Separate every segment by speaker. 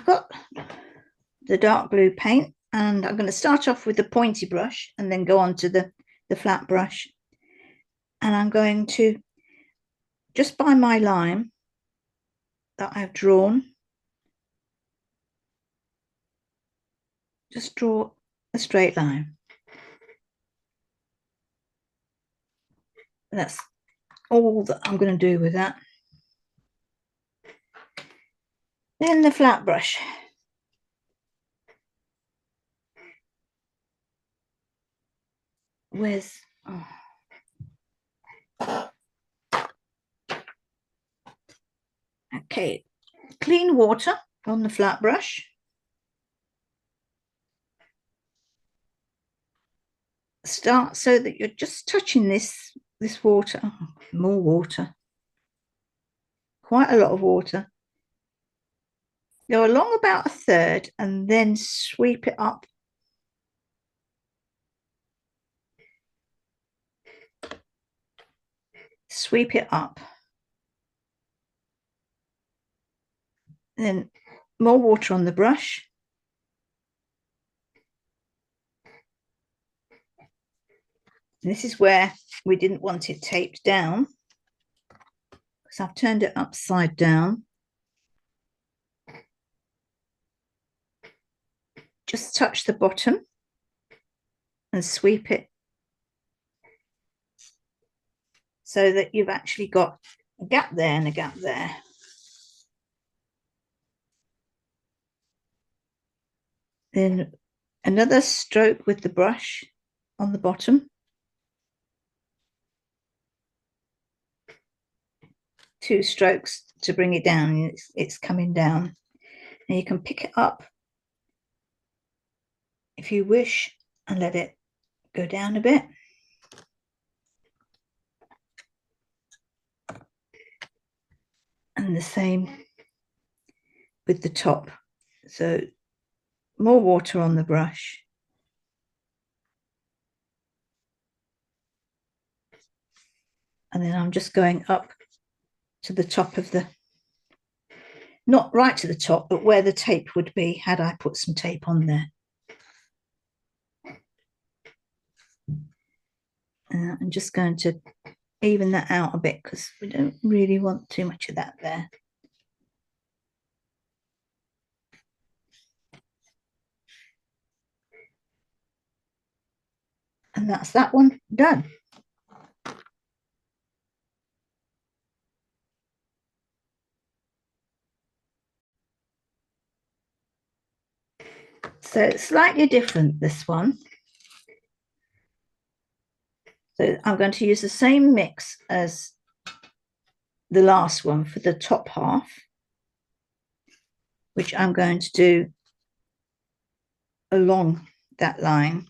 Speaker 1: got the dark blue paint, and I'm going to start off with the pointy brush and then go on to the flat brush. And I'm going to, just by my line that I've drawn, just draw a straight line. And that's all that I'm going to do with that. Then the flat brush. With okay, clean water on the flat brush. Start so that you're just touching this water. Oh, more water, quite a lot of water. Go along about a third and then sweep it up. Sweep it up. Then more water on the brush. This is where we didn't want it taped down, because I've turned it upside down. Just touch the bottom and sweep it so that you've actually got a gap there and a gap there. Then another stroke with the brush on the bottom. Two strokes to bring it down. It's coming down. And you can pick it up if you wish and let it go down a bit. And the same with the top. So more water on the brush. And then I'm just going up to the top of the, not right to the top, but where the tape would be had I put some tape on there. I'm just going to even that out a bit because we don't really want too much of that there. And that's that one done. So it's slightly different, this one. So I'm going to use the same mix as the last one for the top half, which I'm going to do along that line,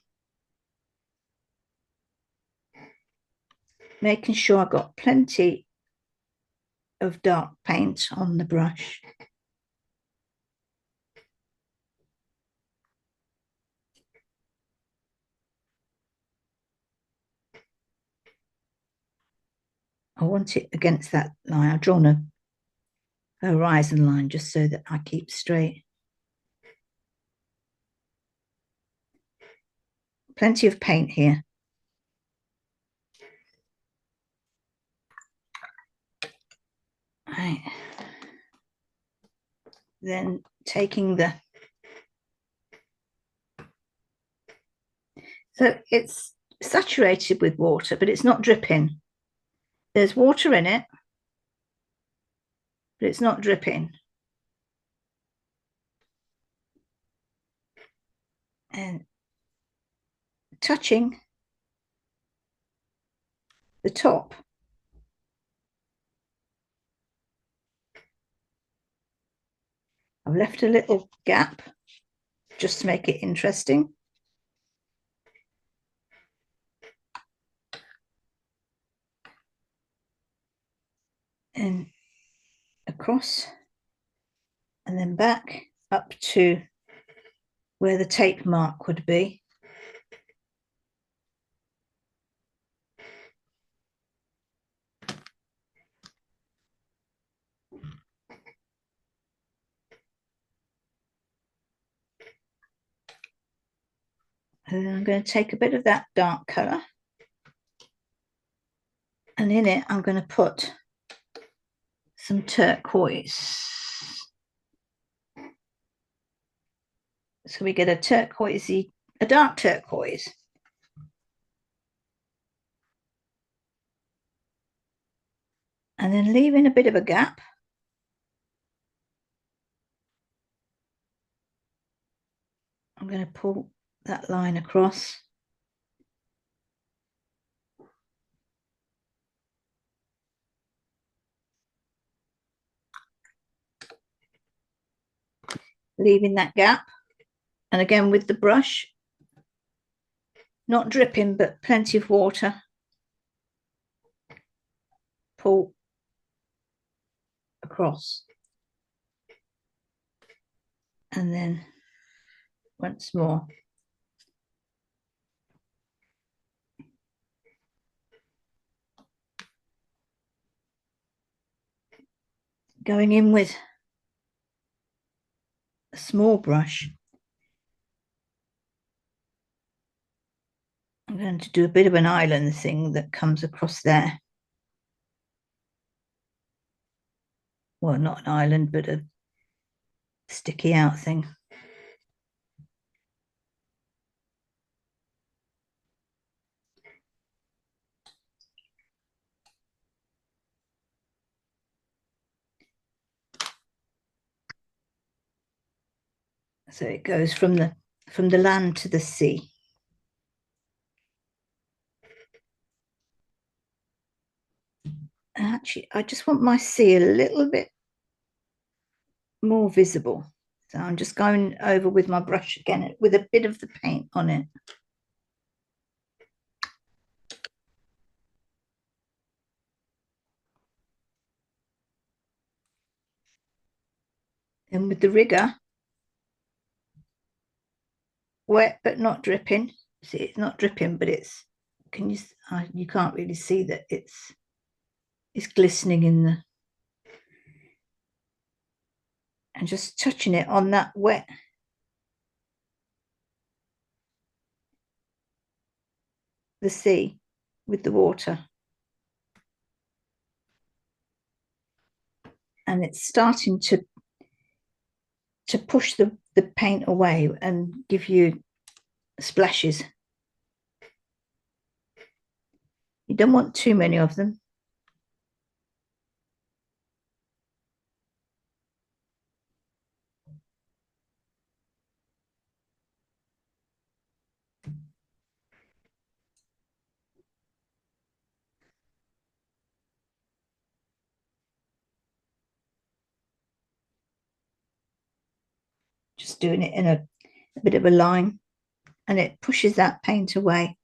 Speaker 1: making sure I've got plenty of dark paint on the brush. I want it against that line. I've drawn a horizon line just so that I keep straight. Plenty of paint here. Right. Then taking the, so it's saturated with water, but it's not dripping. There's water in it, but it's not dripping. And touching the top. I've left a little gap just to make it interesting. And across and then back up to where the tape mark would be. And then I'm going to take a bit of that dark colour, and in it I'm going to put some turquoise. So we get a turquoisey, a dark turquoise. And then leaving a bit of a gap, I'm going to pull that line across. Leaving that gap. And again with the brush, not dripping, but plenty of water. Pull across. And then once more. Going in with a small brush. I'm going to do a bit of an island thing that comes across there. Well, not an island, but a sticky out thing. So it goes from the land to the sea. And actually, I just want my sea a little bit more visible. So I'm just going over with my brush again with a bit of the paint on it. And with the rigger, wet but not dripping. See, it's not dripping, but it's, can you, you can't really see that it's glistening in the, and just touching it on that wet the sea with the water. And it's starting to push the paint away and give you splashes. You don't want too many of them. Just doing it in a bit of a line, and it pushes that paint away.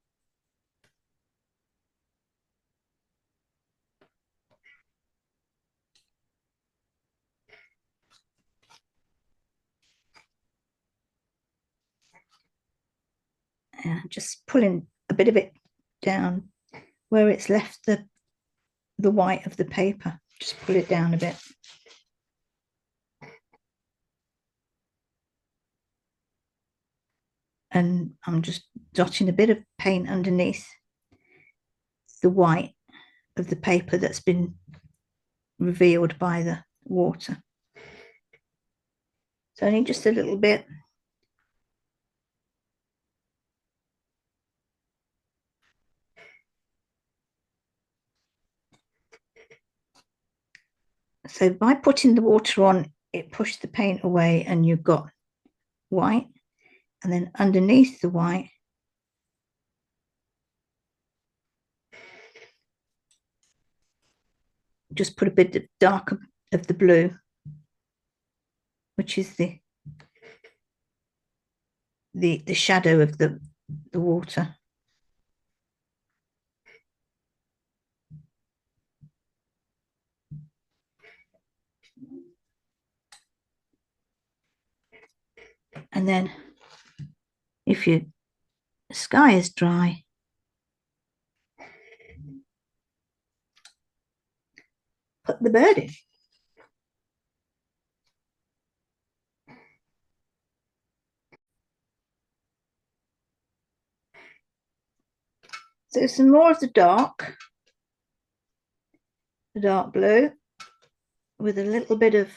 Speaker 1: And just pulling a bit of it down where it's left the white of the paper. Just pull it down a bit. And I'm just dotting a bit of paint underneath the white of the paper that's been revealed by the water. So only just a little bit. So by putting the water on, it pushed the paint away and you've got white. And then underneath the white, just put a bit darker of the blue, which is the shadow of the water. And then if your sky is dry, put the bird in. So some more of the dark blue with a little bit of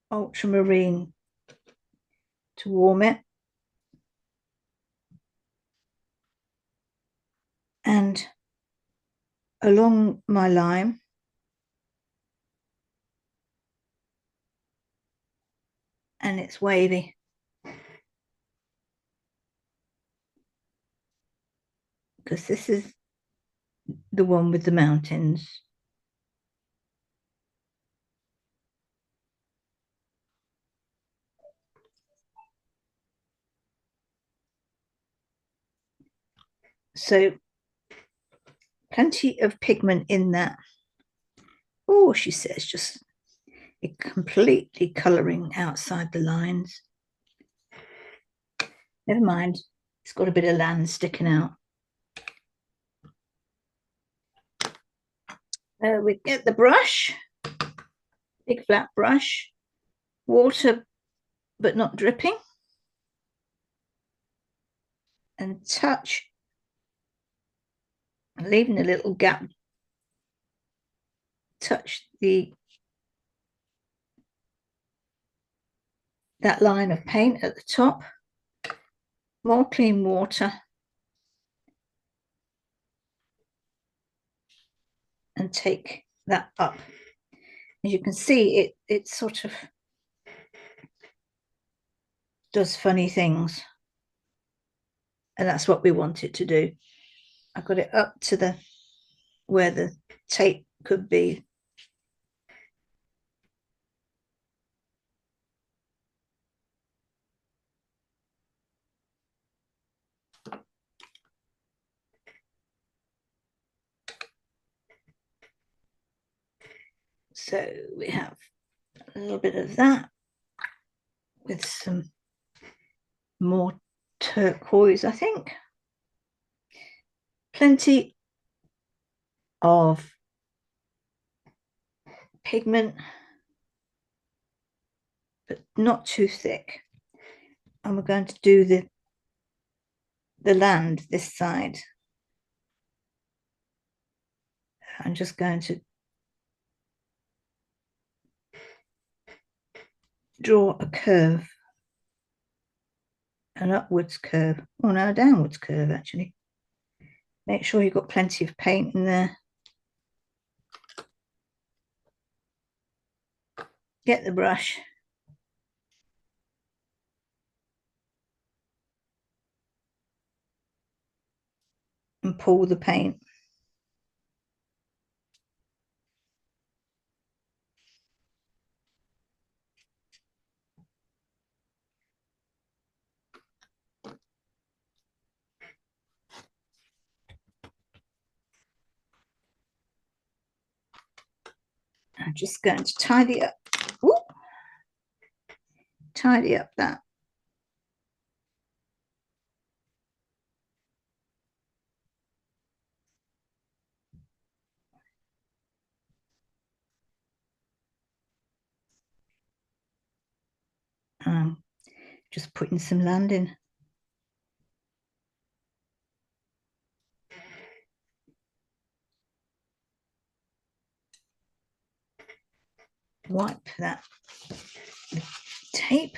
Speaker 1: ultramarine to warm it. And along my line, and it's wavy. Because this is the one with the mountains. So plenty of pigment in that. Oh, she says, just completely colouring outside the lines. Never mind, it's got a bit of land sticking out. We get the brush, big flat brush, water but not dripping, and touch, leaving a little gap. Touch that line of paint at the top. More clean water, and take that up. As you can see, it sort of does funny things, and that's what we want it to do. I've got it up to where the tape could be. So we have a little bit of that with some more turquoise, I think. Plenty of pigment, but not too thick. And we're going to do the land this side. I'm just going to draw a curve, an upwards curve, or no, a downwards curve actually. Make sure you've got plenty of paint in there. Get the brush. And pull the paint. I'm just going to tidy up that. Just putting some land in. Wipe that tape.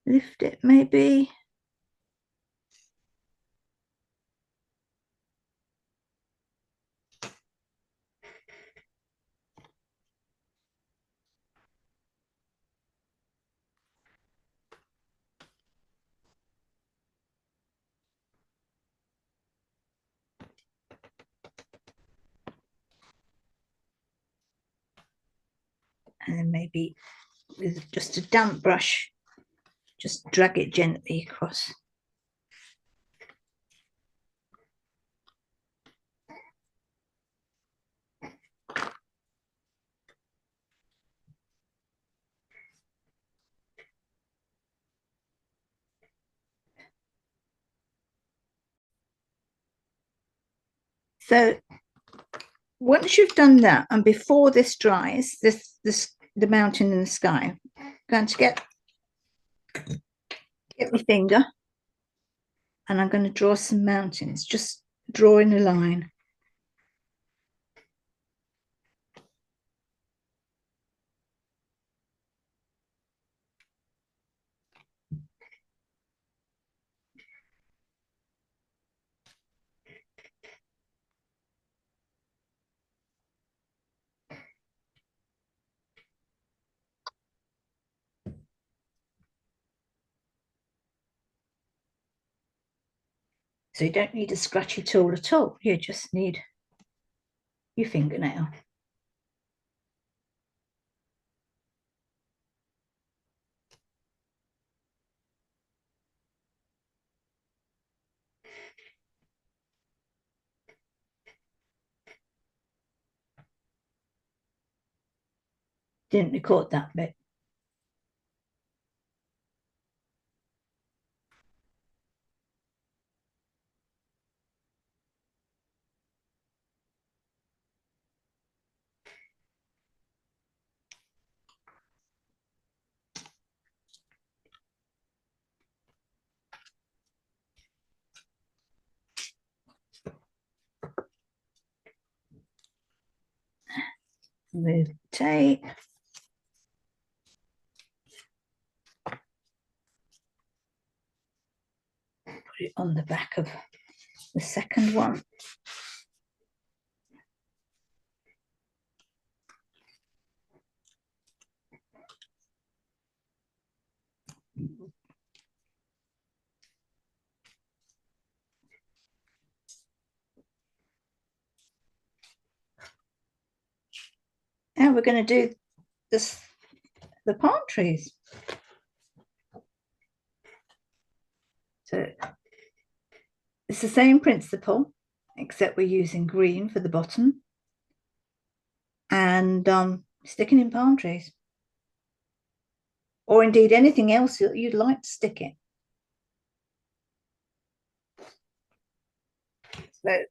Speaker 1: Lift it maybe. And then maybe with just a damp brush, just drag it gently across. So once you've done that, and before this dries, the mountain in the sky, I'm going to get my finger, and I'm going to draw some mountains, just drawing a line. So you don't need a scratchy tool at all. You just need your fingernail. Didn't record that bit. Remove tape. Put it on the back of the second one. Now we're going to do the palm trees. So it's the same principle, except we're using green for the bottom and sticking in palm trees, or indeed anything else you'd like to stick in. So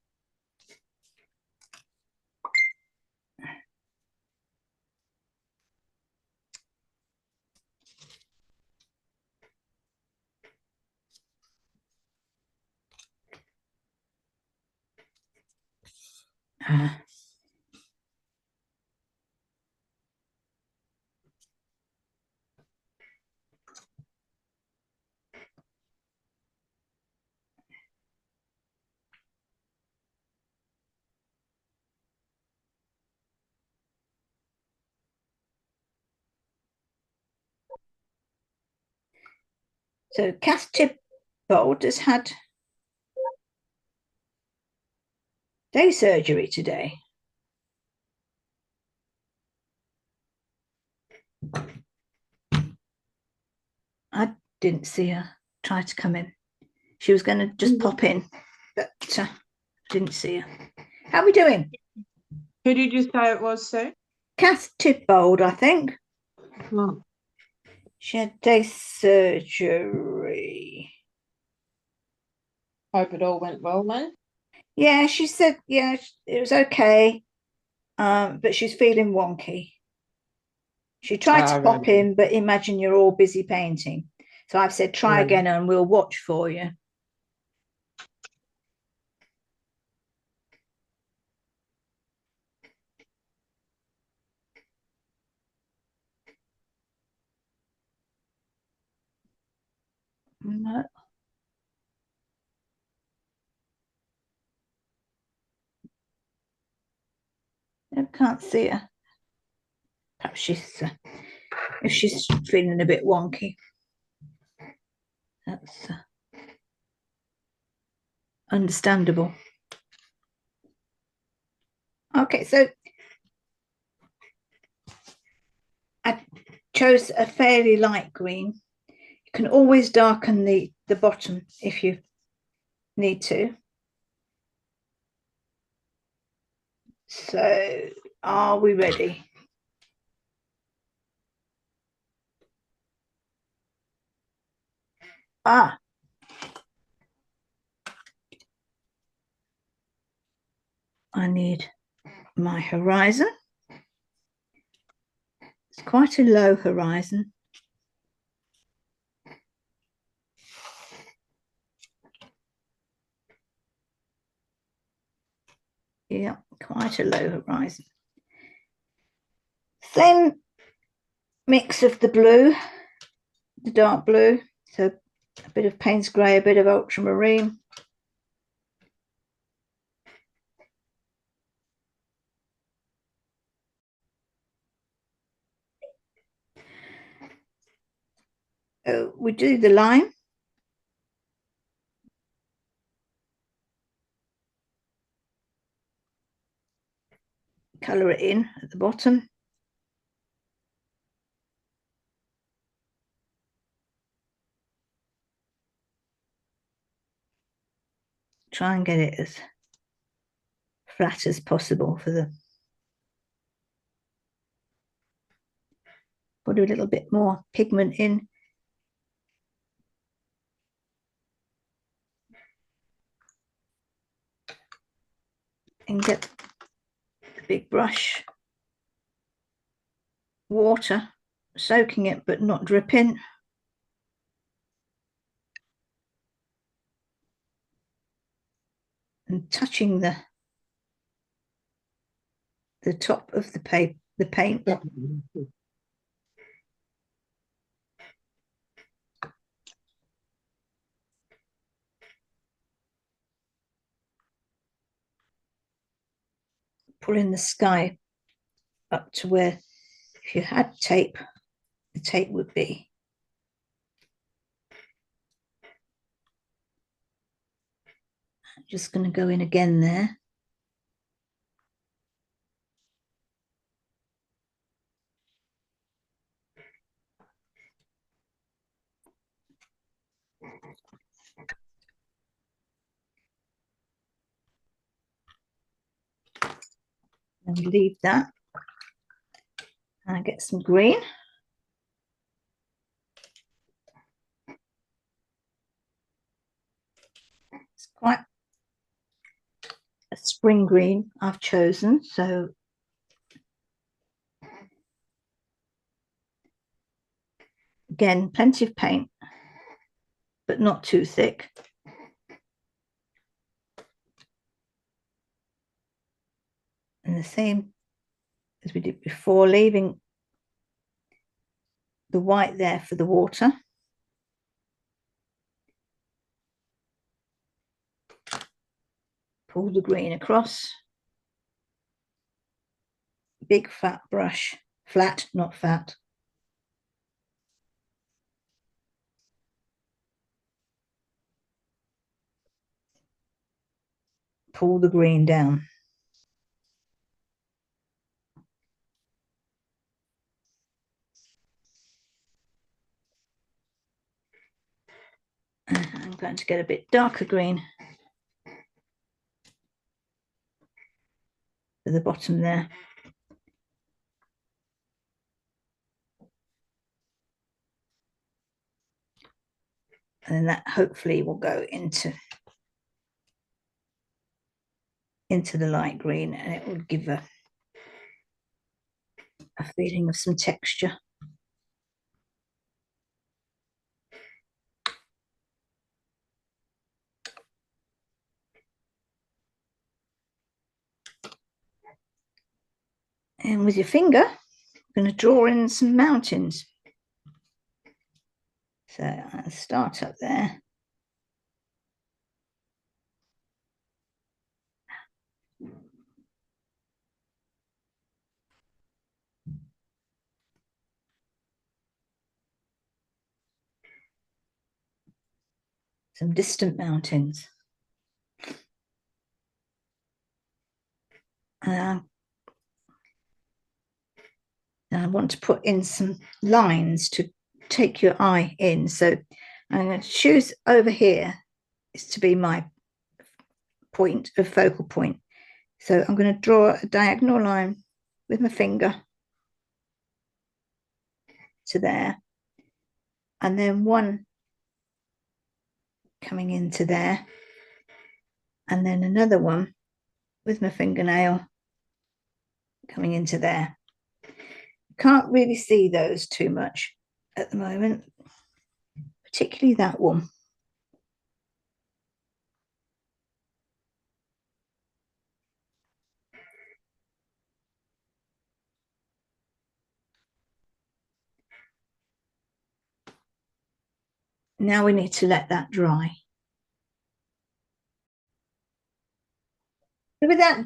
Speaker 1: So Cass Tipbold has had day surgery today. I didn't see her try to come in. She was going to just pop in, but didn't see her. How are we doing?
Speaker 2: Who did you say it was, Sue?
Speaker 1: Cass Tipbold, I think.
Speaker 2: Oh.
Speaker 1: She had day surgery.
Speaker 2: Hope it all went well then.
Speaker 1: Yeah, she said, yeah, it was okay. But she's feeling wonky. She tried to pop
Speaker 2: really?
Speaker 1: in, but imagine you're all busy painting. So I've said, try again and we'll watch for you. No. I can't see her. Perhaps if she's feeling a bit wonky. That's understandable. Okay, so I chose a fairly light green. You can always darken the bottom if you need to. So are we ready? I need my horizon. It's quite a low horizon. Yeah, quite a low horizon. Same mix of the blue, the dark blue, so a bit of Payne's grey, a bit of ultramarine. We do the line. Colour it in at the bottom. Try and get it as flat as possible for the. Put a little bit more pigment in. And get the big brush, water, soaking it but not dripping. And touching the top of the paint. Pulling the sky up to where, if you had tape, the tape would be. I'm just going to go in again there. And leave that. And I get some green. It's quite a spring green I've chosen, so again, plenty of paint, but not too thick. And the same as we did before, leaving the white there for the water. Pull the green across. Big fat brush, flat, not fat. Pull the green down. I'm going to get a bit darker green at the bottom there. And then that hopefully will go into the light green, and it will give a feeling of some texture. And with your finger, I'm going to draw in some mountains. So I'll start up there. Some distant mountains. And I want to put in some lines to take your eye in. So I'm going to choose over here is to be my point of focal point. So I'm going to draw a diagonal line with my finger to there, and then one coming into there, and then another one with my fingernail coming into there. Can't really see those too much at the moment, particularly that one. Now we need to let that dry. With that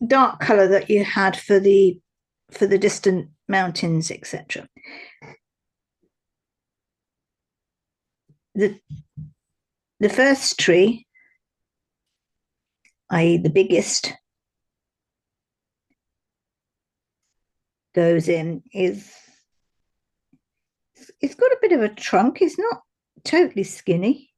Speaker 1: dark color that you had for the distant mountains, etc. The first tree, i.e. the biggest, goes in is it's got a bit of a trunk. It's not totally skinny.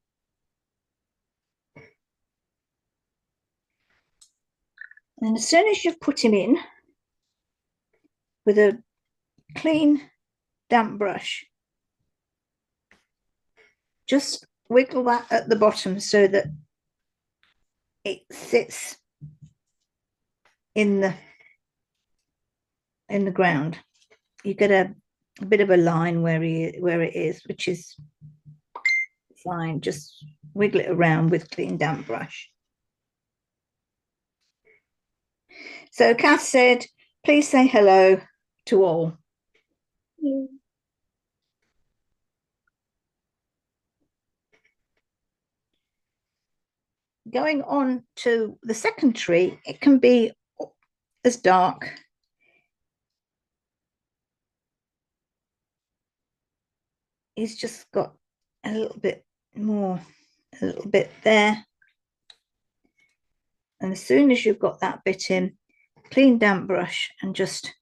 Speaker 1: And as soon as you've put him in with a clean, damp brush, just wiggle that at the bottom so that it sits in the ground. You get a bit of a line where it is, which is fine. Just wiggle it around with clean damp brush. So Kath said, please say hello to all. Yeah. Going on to the second tree, it can be as dark he's just got a little bit more, a little bit there. And as soon as you've got that bit in, clean damp brush and just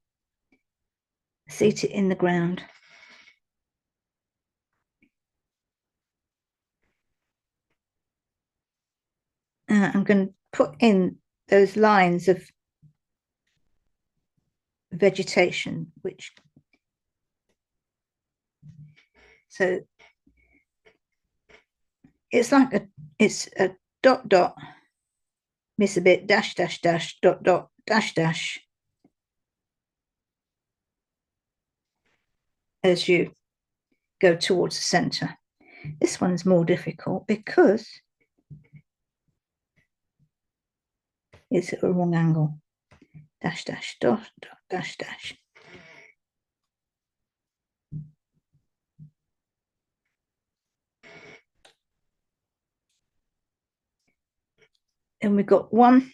Speaker 1: seat it in the ground. I'm going to put in those lines of vegetation, which so it's like it's a dot dot, miss a bit, dash dash dash, dot dot, dash dash, as you go towards the center. This one's more difficult because it's at a wrong angle. Dash dash dot dot dash dash. And we've got one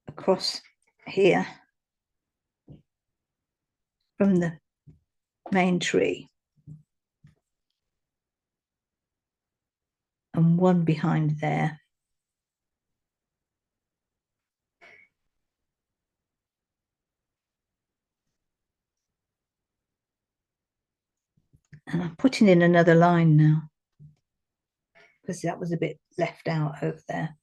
Speaker 1: across here from the main tree and one behind there. And I'm putting in another line now because that was a bit left out over there.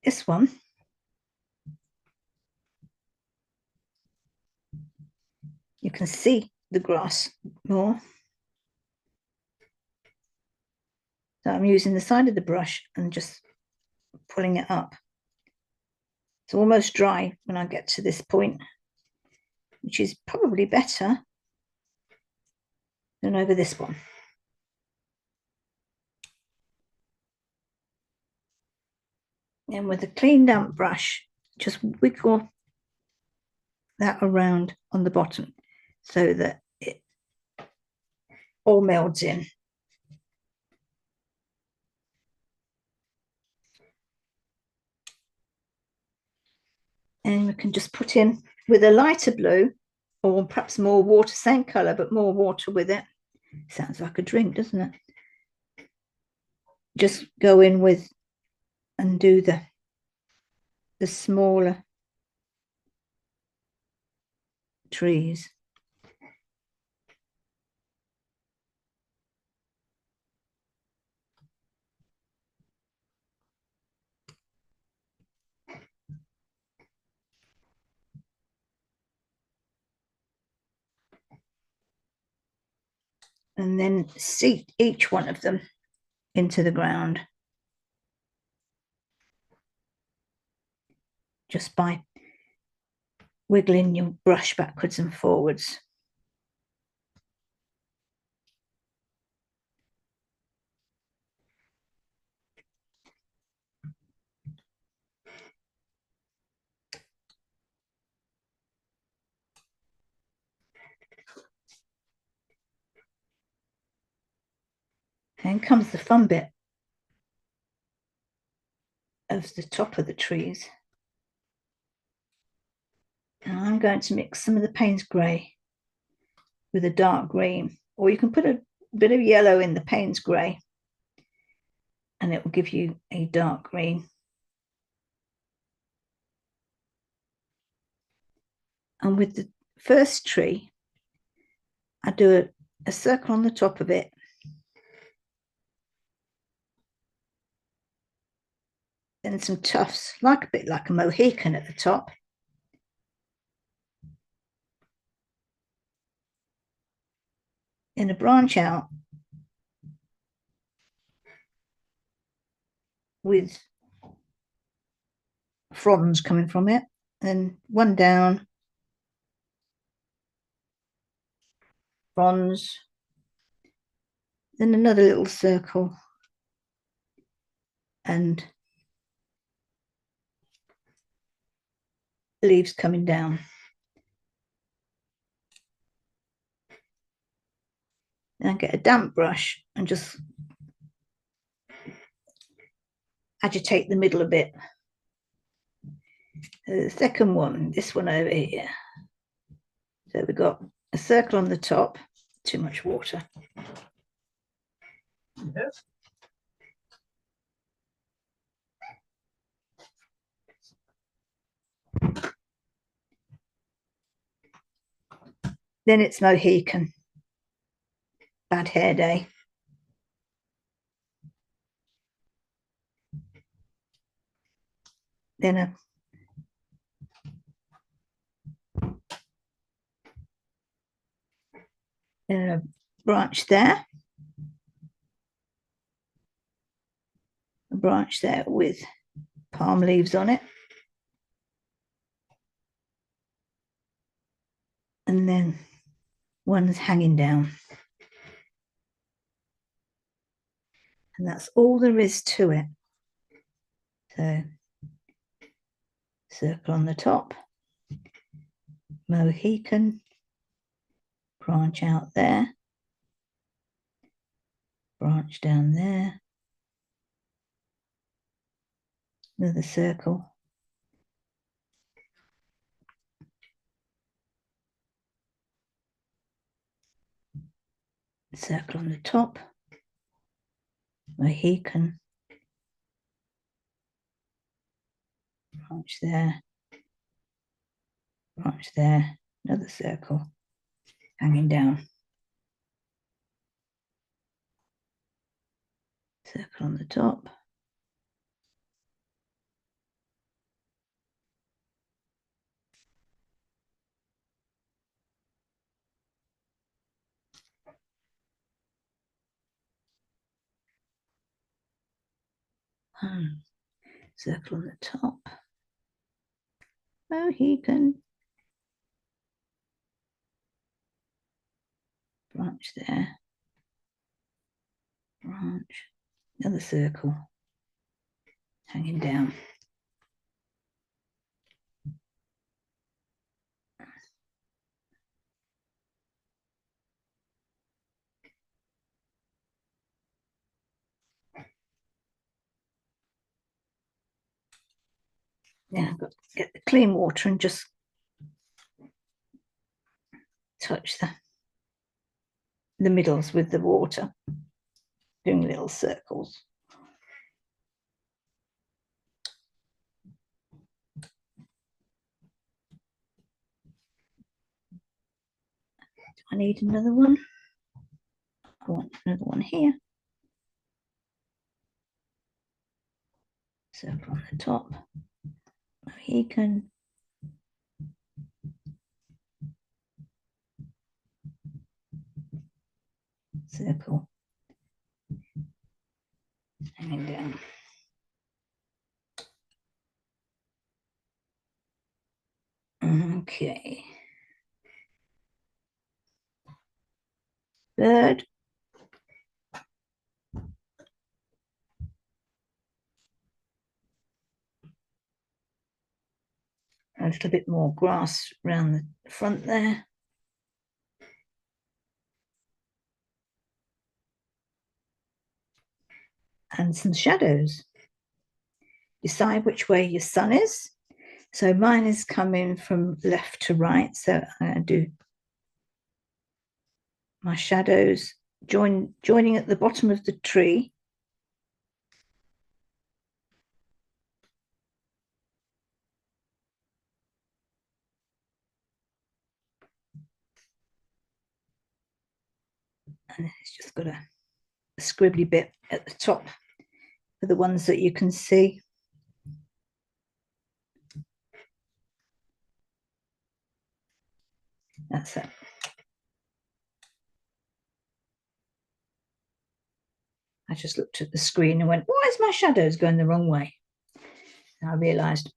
Speaker 1: This one, you can see the grass more. So I'm using the side of the brush and just pulling it up. It's almost dry when I get to this point, which is probably better than over this one. And with a clean damp brush, just wiggle that around on the bottom so that it all melds in. And we can just put in with a lighter blue or perhaps more water, same color, but more water with it. Sounds like a drink, doesn't it? Just go in with and do the smaller trees. and then seat each one of them into the ground just by wiggling your brush backwards and forwards. And comes the fun bit of the top of the trees. And I'm going to mix some of the Payne's grey with a dark green, or you can put a bit of yellow in the Payne's grey and it will give you a dark green. And with the first tree, I do a circle on the top of it, then some tufts, like a bit like a Mohican at the top. Then a branch out with fronds coming from it, and one down, fronds, then another little circle, and leaves coming down. Then get a damp brush and just agitate the middle a bit. The second one, this one over here. So we've got a circle on the top, too much water.
Speaker 2: Yes.
Speaker 1: Then it's Mohican, bad hair day. Then a branch there, a branch there with palm leaves on it, and then one's hanging down. And that's all there is to it. So circle on the top, Mohican, branch out there, branch down there, another circle, circle on the top, Mohican, branch there, another circle, hanging down, circle on the top, circle on the top, Mohican, branch there, branch, another circle, hanging down. Now I've got to get the clean water and just touch the middles with the water, doing little circles. Do I need another one? I want another one here. Circle on the top, Mohican, circle hanging down. Okay. Bird. A little bit more grass around the front there. And some shadows. Decide which way your sun is. So mine is coming from left to right. So I'm going to do my shadows joining at the bottom of the tree. And it's just got a scribbly bit at the top for the ones that you can see. That's it. I just looked at the screen and went, why is my shadows going the wrong way? And I realized